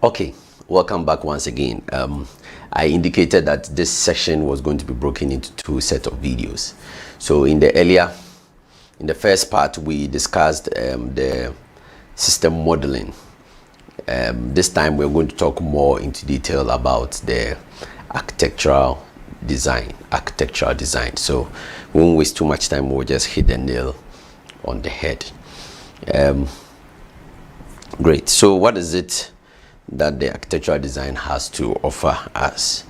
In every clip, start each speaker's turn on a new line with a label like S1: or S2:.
S1: Okay, welcome back once again. I indicated that this session was going to be broken into two sets of videos. So in the first part, we discussed the system modeling. This time we're going to talk more into detail about the architectural design. So we won't waste too much time, we'll just hit the nail on the head. Great. So what is it that the architectural design has to offer us?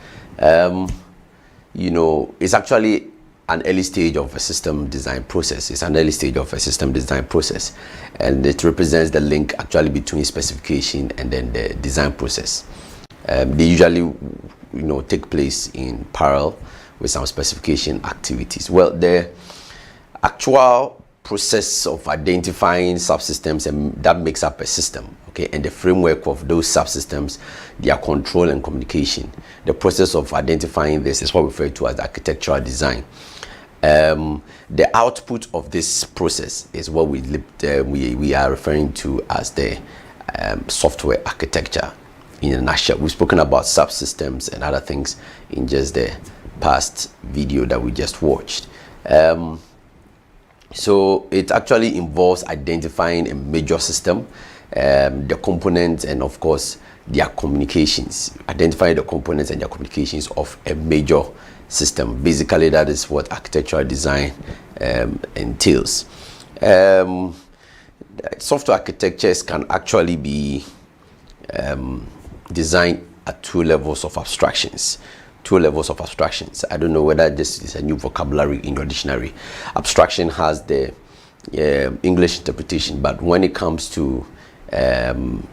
S1: It's actually an early stage of a system design process. And it represents the link actually between specification and then the design process. They usually take place in parallel with some specification activities. Well, the actual process of identifying subsystems and that makes up a system, okay, and the framework of those subsystems, their control and communication. The process of identifying this is what we refer to as architectural design. The output of this process is what we are referring to as the software architecture. In a nutshell, we've spoken about subsystems and other things in just the past video that we just watched. So it actually involves identifying a major system, the components, and of course their communications. Identifying the components and their communications of a major system. Basically, that is what architectural design entails. Software architectures can actually be designed at two levels of abstractions. I don't know whether this is a new vocabulary in your dictionary. Abstraction has the English interpretation, but when it comes to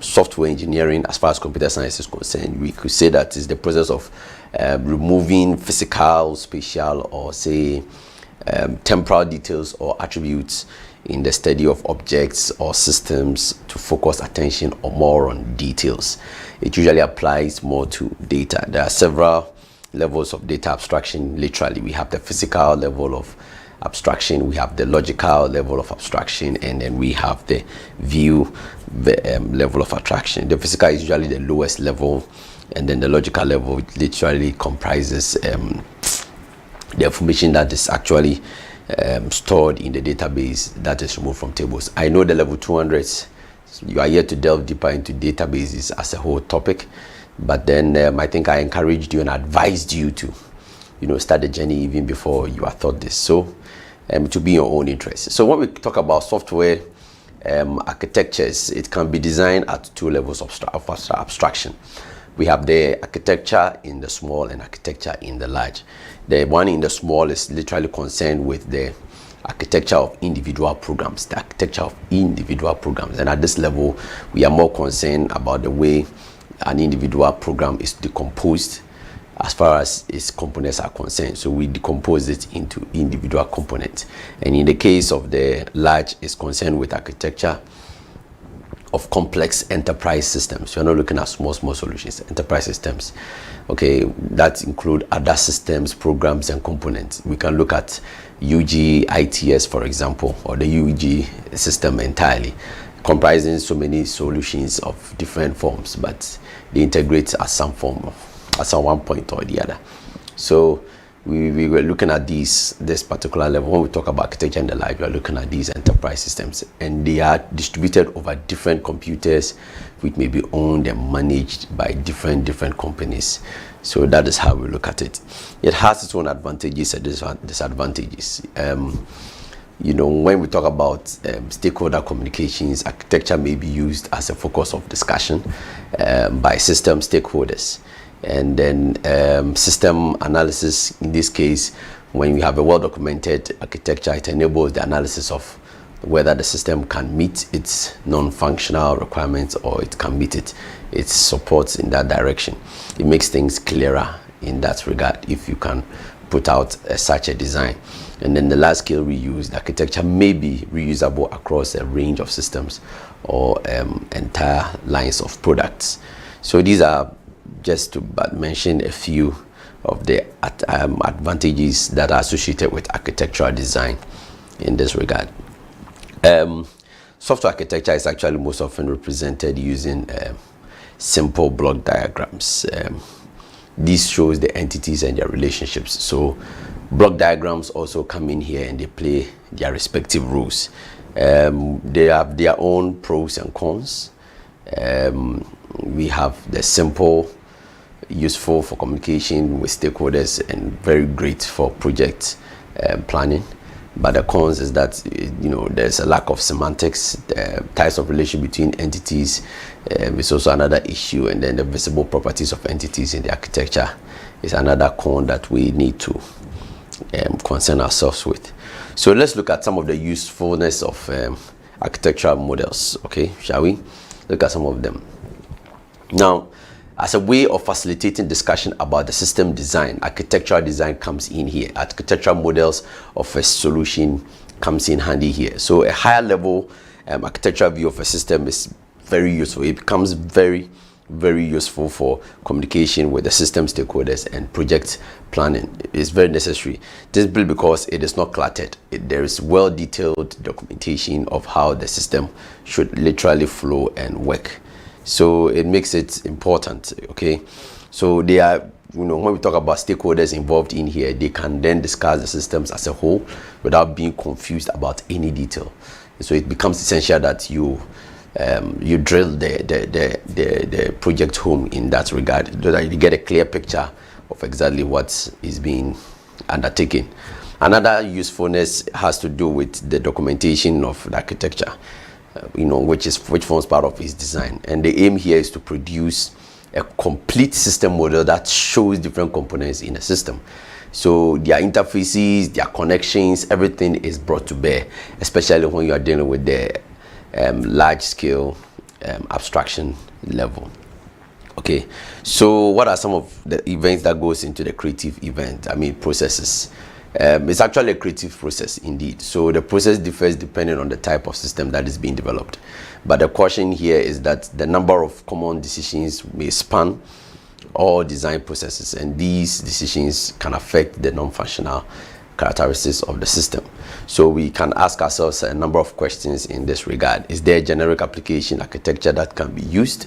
S1: software engineering, as far as computer science is concerned, we could say that is the process of removing physical, spatial, or say temporal details or attributes in the study of objects or systems to focus attention or more on details. It usually applies more to data. There are several levels of data abstraction. Literally, we have the physical level of abstraction, we have the logical level of abstraction, and then we have the view level of abstraction. The physical is usually the lowest level, and then the logical level literally comprises the information that is actually stored in the database that is removed from tables. I know the level 200s, you are here to delve deeper into databases as a whole topic, but then I think I encouraged you and advised you to start the journey even before you are taught this, so to be your own interest. So when we talk about software architectures, it can be designed at two levels of abstraction. We have the architecture in the small and architecture in the large. The one in the small is literally concerned with the architecture of individual programs, and at this level we are more concerned about the way an individual program is decomposed as far as its components are concerned. So we decompose it into individual components, and in the case of the large, is concerned with architecture of complex enterprise systems. You're not looking at small solutions, enterprise systems, okay, that include other systems, programs, and components. We can look at UG ITS, for example, or the UG system entirely, comprising so many solutions of different forms, but they integrate at some one point or the other. So we were looking at this particular level. When we talk about architecture in the life, we are looking at these enterprise systems, and they are distributed over different computers, which may be owned and managed by different companies. So that is how we look at it. It has its own advantages and disadvantages. When we talk about stakeholder communications, architecture may be used as a focus of discussion by system stakeholders. And then system analysis, in this case, when we have a well-documented architecture, it enables the analysis of whether the system can meet its non-functional requirements or it can meet its supports in that direction. It makes things clearer in that regard if you can put out such a design. And then the large-scale reuse, the architecture may be reusable across a range of systems or entire lines of products. So these are just to mention a few of the advantages that are associated with architectural design in this regard. Software architecture is actually most often represented using simple block diagrams. This shows the entities and their relationships. So block diagrams also come in here and they play their respective roles. They have their own pros and cons. We have the simple, useful for communication with stakeholders and very great for project planning. But the cons is that there's a lack of semantics, types of relation between entities is also another issue, and then the visible properties of entities in the architecture is another con that we need to concern ourselves with. So let's look at some of the usefulness of architectural models. Okay, shall we look at some of them now? As a way of facilitating discussion about the system design, architectural design comes in here. Architectural models of a solution comes in handy here. So a higher level architectural view of a system is very useful. It becomes very, very useful for communication with the system stakeholders and project planning. It's very necessary. This because it is not cluttered. There is well detailed documentation of how the system should literally flow and work. So it makes it important. Okay, so they are, when we talk about stakeholders involved in here, they can then discuss the systems as a whole without being confused about any detail. So it becomes essential that you drill the project home in that regard, so that you get a clear picture of exactly what is being undertaken. Another usefulness has to do with the documentation of the architecture, which forms part of his design. And the aim here is to produce a complete system model that shows different components in a system. So their interfaces, their connections, everything is brought to bear, especially when you are dealing with the large scale abstraction level. Okay, so what are some of the events that goes into the creative event? Processes. It's actually a creative process indeed. So the process differs depending on the type of system that is being developed. But the caution here is that the number of common decisions may span all design processes, and these decisions can affect the non-functional characteristics of the system. So we can ask ourselves a number of questions in this regard. Is there a generic application architecture that can be used?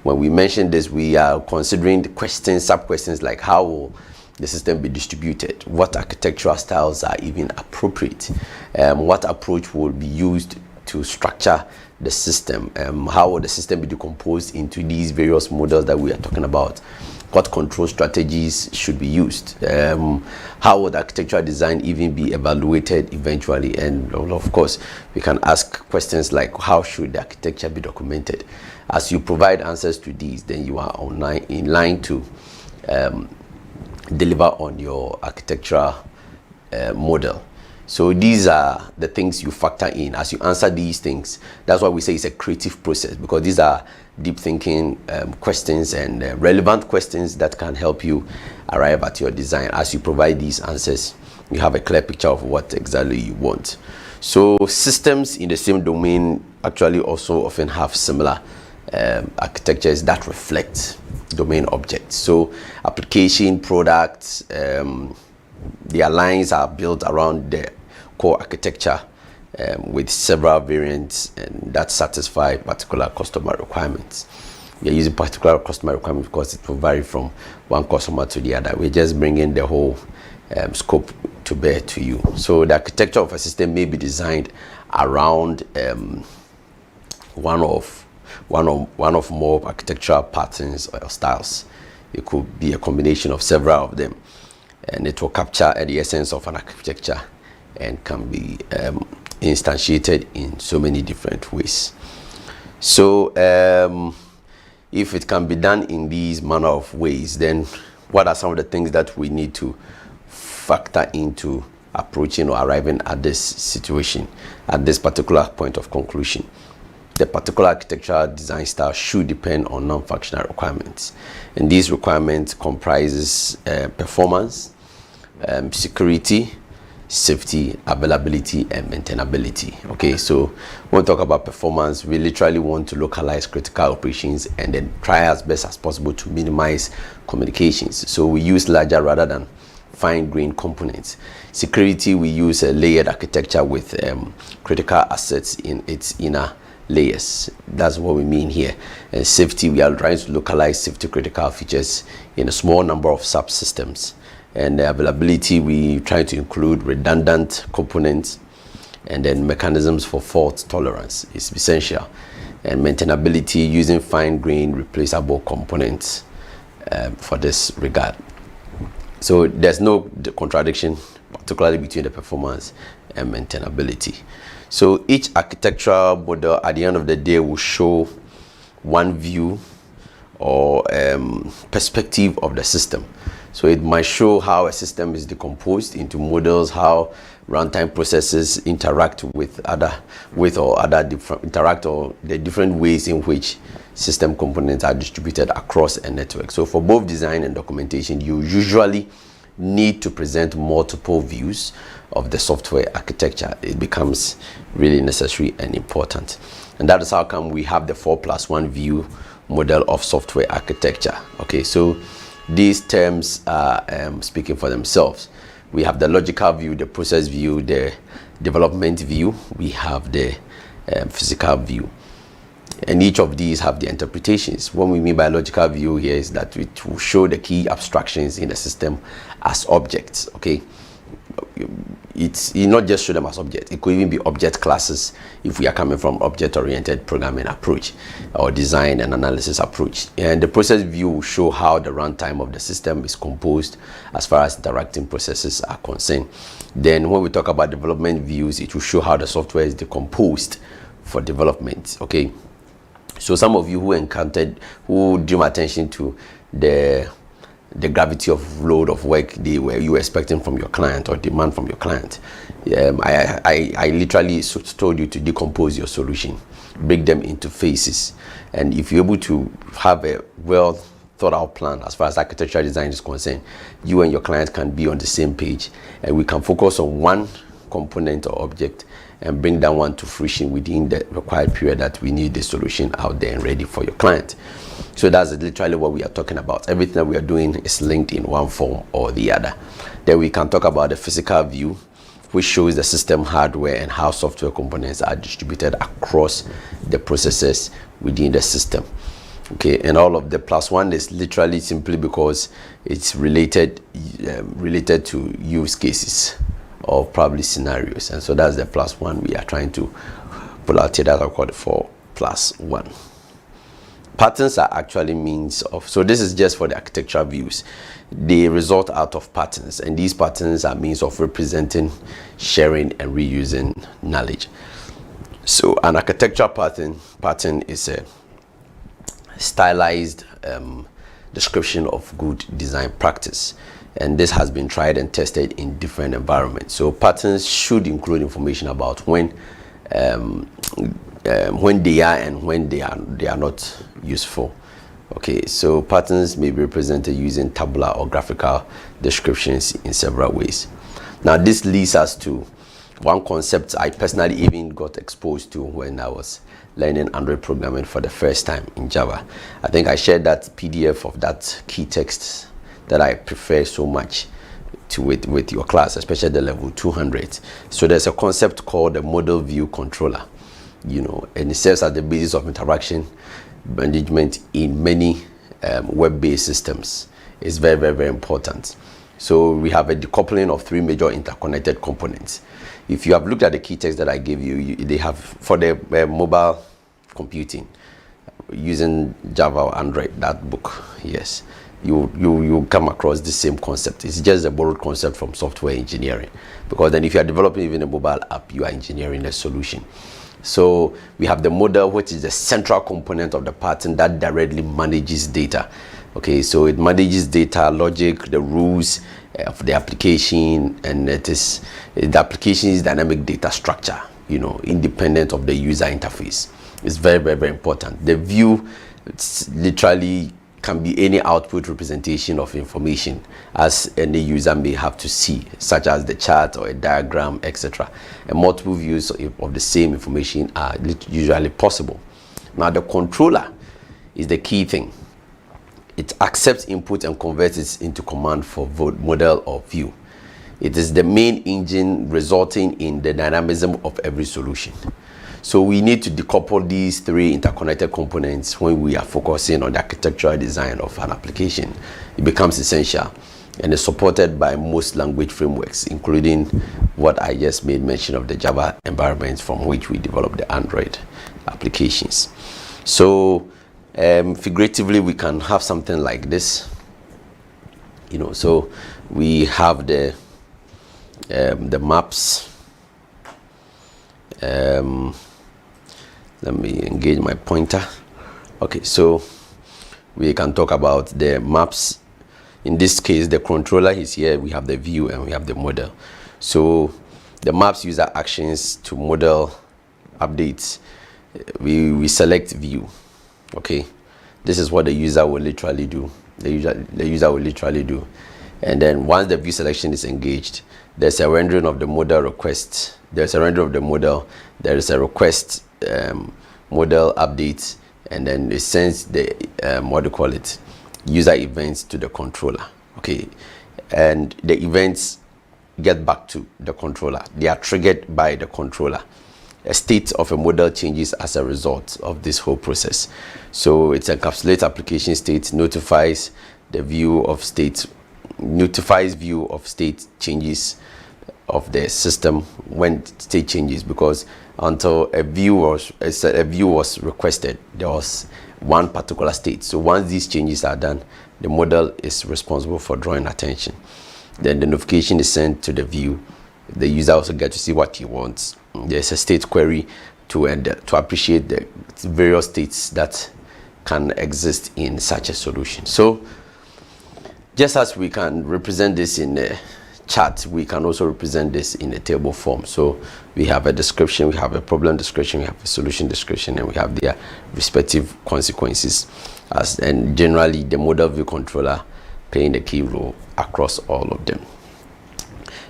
S1: When we mention this, we are considering the questions, sub-questions like how will the system be distributed, what architectural styles are even appropriate, what approach will be used to structure the system, how will the system be decomposed into these various models that we are talking about, what control strategies should be used, how would architectural design even be evaluated eventually, and of course we can ask questions like how should the architecture be documented. As you provide answers to these, then you are in line to deliver on your architectural model. So these are the things you factor in as you answer these things. That's why we say it's a creative process, because these are deep thinking questions and relevant questions that can help you arrive at your design. As you provide these answers, you have a clear picture of what exactly you want. So systems in the same domain actually also often have similar architectures that reflect domain objects. So application products, their lines are built around the core architecture with several variants and that satisfy particular customer requirements. We are using particular customer requirements because it will vary from one customer to the other. We're just bringing the whole scope to bear to you. So the architecture of a system may be designed around one of more architectural patterns or styles. It could be a combination of several of them, and it will capture the essence of an architecture and can be instantiated in so many different ways. So if it can be done in these manner of ways, then what are some of the things that we need to factor into approaching or arriving at this situation, at this particular point of conclusion? The particular architectural design style should depend on non-functional requirements, and these requirements comprises performance, security, safety, availability, and maintainability. Okay, so when we talk about performance, we literally want to localize critical operations and then try as best as possible to minimize communications. So we use larger rather than fine-grained components. Security, we use a layered architecture with critical assets in its inner layers. That's what we mean here. And safety, we are trying to localize safety critical features in a small number of subsystems. And the availability, we try to include redundant components, and then mechanisms for fault tolerance is essential. And maintainability, using fine-grained replaceable components for this regard. So there's no contradiction, particularly between the performance and maintainability. So each architectural model at the end of the day will show one view or perspective of the system. So it might show how a system is decomposed into models, how runtime processes interact with other the different ways in which system components are distributed across a network. So for both design and documentation, you usually need to present multiple views of the software architecture. It becomes really necessary and important. And that is how come we have the 4+1 view model of software architecture. Okay, so these terms are speaking for themselves. We have the logical view, the process view, the development view, we have the physical view. And each of these have the interpretations. What we mean by logical view here is that it will show the key abstractions in the system as objects. Okay, it's not just show them as objects. It could even be object classes if we are coming from object-oriented programming approach or design and analysis approach. And the process view will show how the runtime of the system is composed as far as interacting processes are concerned. Then when we talk about development views, it will show how the software is decomposed for development. Okay, so some of you who drew attention to the gravity of load of work you were expecting from your client or demand from your client, I literally told you to decompose your solution, break them into phases, and if you're able to have a well thought out plan as far as architectural design is concerned, you and your client can be on the same page, and we can focus on one component or object and bring that one to fruition within the required period that we need the solution out there and ready for your client. So that's literally what we are talking about. Everything that we are doing is linked in one form or the other. Then we can talk about the physical view, which shows the system hardware and how software components are distributed across the processes within the system. Okay, and all of the +1 is literally simply because it's related to use cases or probably scenarios, and so that's the +1 we are trying to pull out here. That are called the 4+1. Patterns are actually means of, so this is just for the architectural views. They result out of patterns, and these patterns are means of representing, sharing, and reusing knowledge. So an architectural pattern is a stylized description of good design practice, and this has been tried and tested in different environments. So patterns should include information about when they are and when they are not useful. Okay, so patterns may be represented using tabular or graphical descriptions in several ways. Now this leads us to one concept I personally even got exposed to when I was learning Android programming for the first time in Java. I think I shared that PDF of that key text that I prefer so much to with your class, especially the level 200. So there's a concept called the model view controller, and it serves as the basis of interaction management in many web-based systems. It's very, very, very important. So we have a decoupling of 3 major interconnected components. If you have looked at the key text that I gave you, they have for the mobile computing using Java or Android, that book, yes, you come across the same concept. It's just a borrowed concept from software engineering, because then if you are developing even a mobile app, you are engineering a solution. So we have the model, which is the central component of the pattern that directly manages data. Okay, so it manages data, logic, the rules of the application, and the application is dynamic data structure, independent of the user interface. It's very, very, very important. The view literally can be any output representation of information as any user may have to see, such as the chart or a diagram, etc. And multiple views of the same information are usually possible. Now the controller is the key thing. It accepts input and converts it into command for model or view. It is the main engine resulting in the dynamism of every solution. So we need to decouple these three interconnected components when we are focusing on the architectural design of an application. It becomes essential and is supported by most language frameworks, including what I just made mention of, the Java environment from which we develop the Android applications. So figuratively, we can have something like this. So we have the maps. Let me engage my pointer. Okay, so we can talk about the maps. In this case, the controller is here. We have the view and we have the model. So the maps user actions to model updates. We select view. Okay, this is what the user will literally do. The user will literally do. And then once the view selection is engaged, there's a rendering of the model request. There's a rendering of the model. There is a request model update, and then it sends the user events to the controller. Okay, and the events get back to the controller. They are triggered by the controller. A state of a model changes as a result of this whole process. So it encapsulates application state, notifies view of state changes of the system when state changes, because until a view was requested, there was one particular state. So once these changes are done, the model is responsible for drawing attention. Then the notification is sent to the view. The user also gets to see what he wants. There's a state query to appreciate the various states that can exist in such a solution. So just as we can represent this in a chart, we can also represent this in a table form. So we have a description, we have a problem description, we have a solution description, and we have their respective consequences, and generally the model view controller playing the key role across all of them.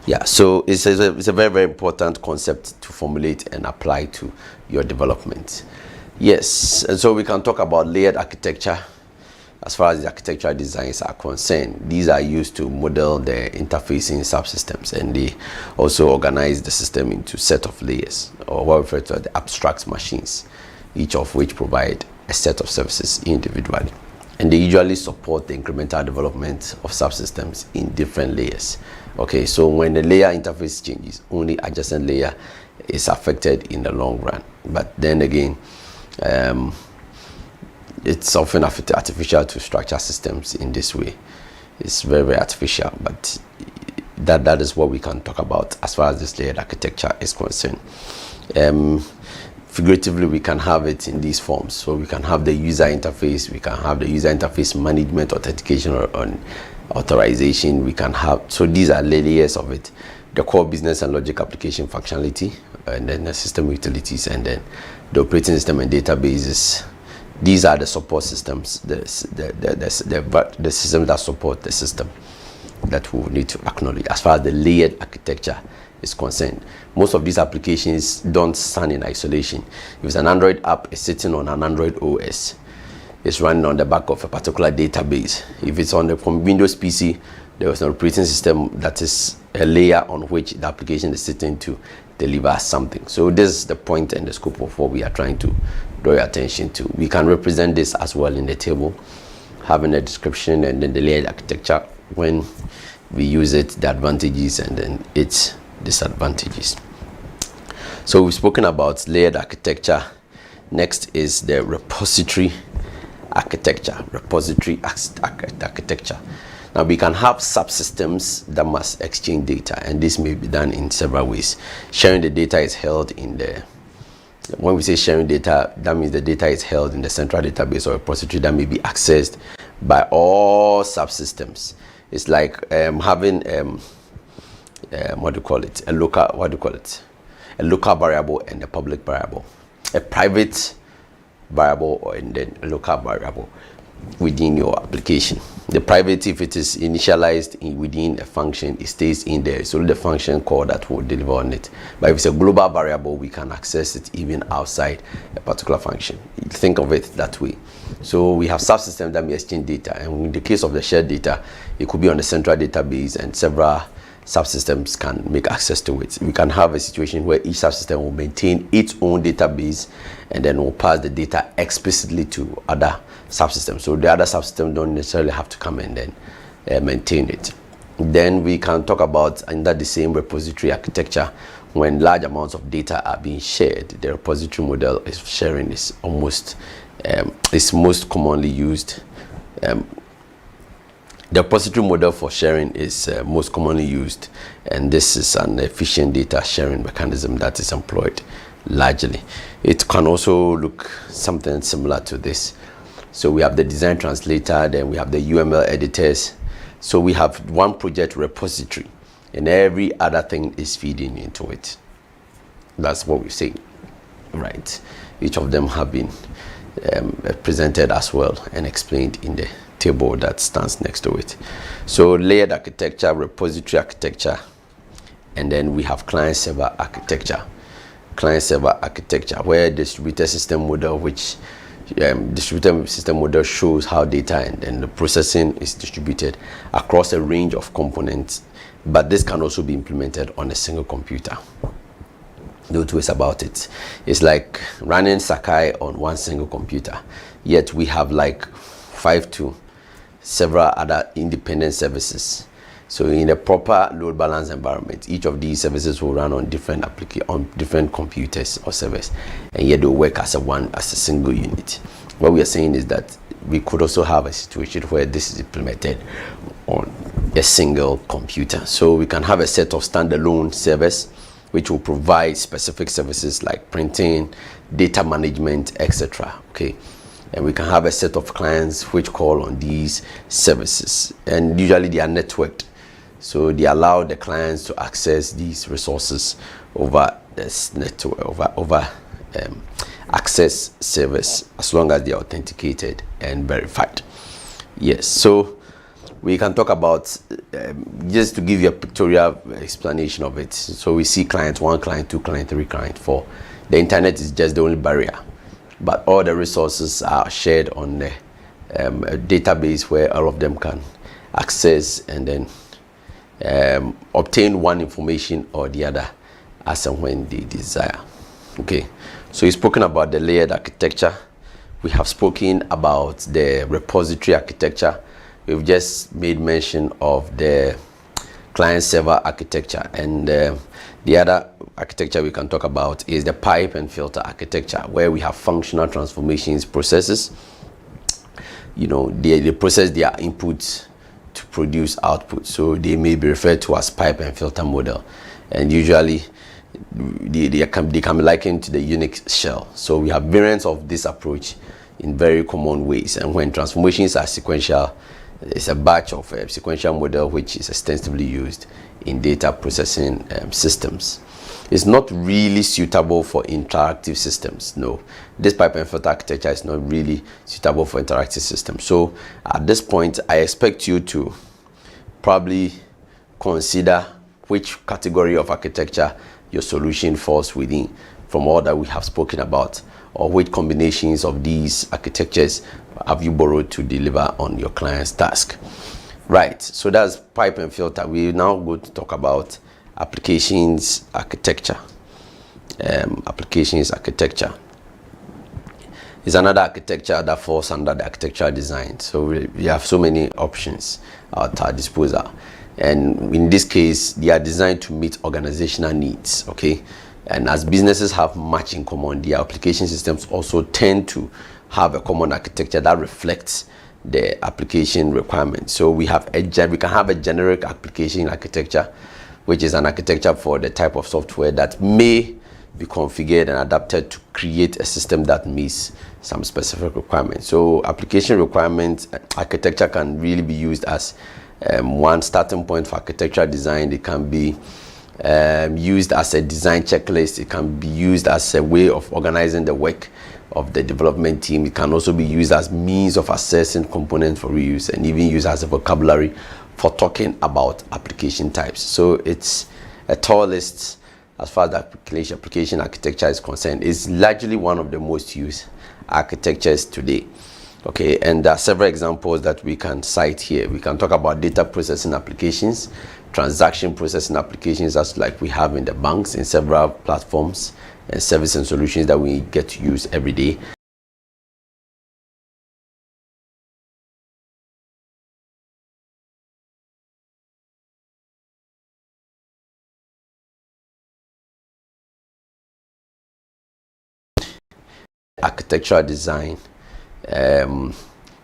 S1: Yeah, so it's a very, very important concept to formulate and apply to your development. Yes, and so we can talk about layered architecture. As far as the architectural designs are concerned, these are used to model the interfacing subsystems, and they also organize the system into a set of layers, or what we refer to as the abstract machines, each of which provide a set of services individually. And they usually support the incremental development of subsystems in different layers. Okay, so when the layer interface changes, only adjacent layer is affected in the long run. But then again, it's often artificial to structure systems in this way. It's very, very artificial, but that is what we can talk about as far as this layered architecture is concerned. Figuratively, we can have it in these forms. So we can have the user interface, we can have the user interface management, authentication, or authorization. We can have, so these are layers of it: the core business and logic application functionality, and then the system utilities, and then the operating system and databases. These are the support systems, the systems that support the system that we will need to acknowledge as far as the layered architecture is concerned. Most of these applications don't stand in isolation. If it's an Android app, it's sitting on an Android OS. It's running on the back of a particular database. If it's on the Windows PC, there is an operating system that is a layer on which the application is sitting to deliver something. So this is the point and the scope of what we are trying to draw your attention to. We can represent this as well in the table, having a description and then the layered architecture when we use it, the advantages and then its disadvantages. So we've spoken about layered architecture. Next is the repository architecture. Architecture. Now we can have subsystems that must exchange data, and this may be done in several ways. Sharing the data is held in the, when we say sharing data, that means the data is held in the central database or repository that may be accessed by all subsystems. It's like having a local variable and a public variable, a private variable and then a local variable within your application. The private, if it is initialized within a function, it stays in there. So the function call that will deliver on it. But if it's a global variable, we can access it even outside a particular function. Think of it that way. So we have subsystems that may exchange data, and in the case of the shared data, it could be on the central database and several subsystems can make access to it. We can have a situation where each subsystem will maintain its own database and then will pass the data explicitly to other subsystems. So the other subsystems don't necessarily have to come and then maintain it. Then we can talk about under the same repository architecture, when large amounts of data are being shared, the repository model is sharing is almost is most commonly used. The repository model for sharing is most commonly used, and this is an efficient data sharing mechanism that is employed largely. It can also look something similar to this. So we have the design translator, then we have the UML editors. So we have one project repository, and every other thing is feeding into it. That's what we say, right? Each of them have been presented as well and explained in the table that stands next to it. So layered architecture, repository architecture, and then we have client-server architecture. Client-server architecture, where distributed system model, which distributed system model shows how data and the processing is distributed across a range of components, but this can also be implemented on a single computer. No two ways about it. It's like running Sakai on one single computer, yet we have like 5 to several other independent services. So in a proper load balance environment, each of these services will run on different different computers or servers, and yet they'll work as a single unit. What we are saying is that we could also have a situation where this is implemented on a single computer. So we can have a set of standalone servers which will provide specific services like printing, data management, etc. Okay, and we can have a set of clients which call on these services, and usually they are networked, so they allow the clients to access these resources over this network, over access service, as long as they are authenticated and verified. Yes, so we can talk about, just to give you a pictorial explanation of it. So we see client 1, client 2, client 3, client 4. The internet is just the only barrier, but all the resources are shared on a database where all of them can access and then obtain one information or the other as and when they desire. Okay, so we've spoken about the layered architecture. We have spoken about the repository architecture. We've just made mention of the client-server architecture, and the other architecture we can talk about is the pipe and filter architecture, where we have functional transformations processes. You know, they process their inputs to produce output, so they may be referred to as pipe and filter model, and usually they can be likened to the Unix shell. So we have variants of this approach in very common ways, and when transformations are sequential, it's a batch of a sequential model which is extensively used in data processing systems. It's not really suitable for interactive systems. No, this pipe and filter architecture is not really suitable for interactive systems. So at this point, I expect you to probably consider which category of architecture your solution falls within from all that we have spoken about, or which combinations of these architectures have you borrowed to deliver on your client's task. Right, so that's pipe and filter. We now go to talk about applications architecture. Applications architecture is another architecture that falls under the architectural design. So we have so many options at our disposal, and in this case they are designed to meet organizational needs. Okay, and as businesses have much in common, the application systems also tend to have a common architecture that reflects the application requirements. So we can have a generic application architecture, which is an architecture for the type of software that may be configured and adapted to create a system that meets some specific requirements. So application requirements architecture can really be used as one starting point for architectural design. It can be used as a design checklist. It can be used as a way of organizing the work of the development team. It can also be used as means of assessing components for reuse, and even used as a vocabulary for talking about application types. So it's a tall list as far as the application architecture is concerned. It's largely one of the most used architectures today. Okay, and there are several examples that we can cite here. We can talk about data processing applications, transaction processing applications, as like we have in the banks, in several platforms and service and solutions that we get to use every day. Architectural design.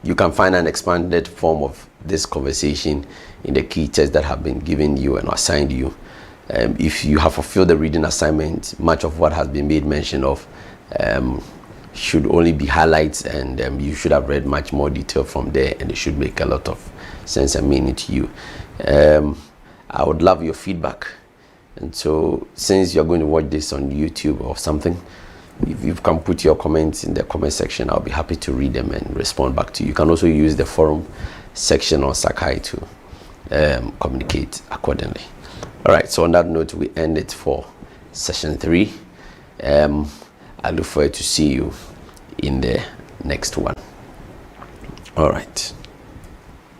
S1: You can find an expanded form of this conversation in the key tests that have been given you and assigned you. If you have fulfilled the reading assignment, much of what has been made mention of should only be highlights, and you should have read much more detail from there, and it should make a lot of sense and meaning to you. I would love your feedback, and so since you're going to watch this on YouTube or something, if you can put your comments in the comment section, I'll be happy to read them and respond back to you. You can also use the forum section on Sakai to communicate accordingly. All right, so on that note, we end it for session 3. I look forward to see you in the next one. All right.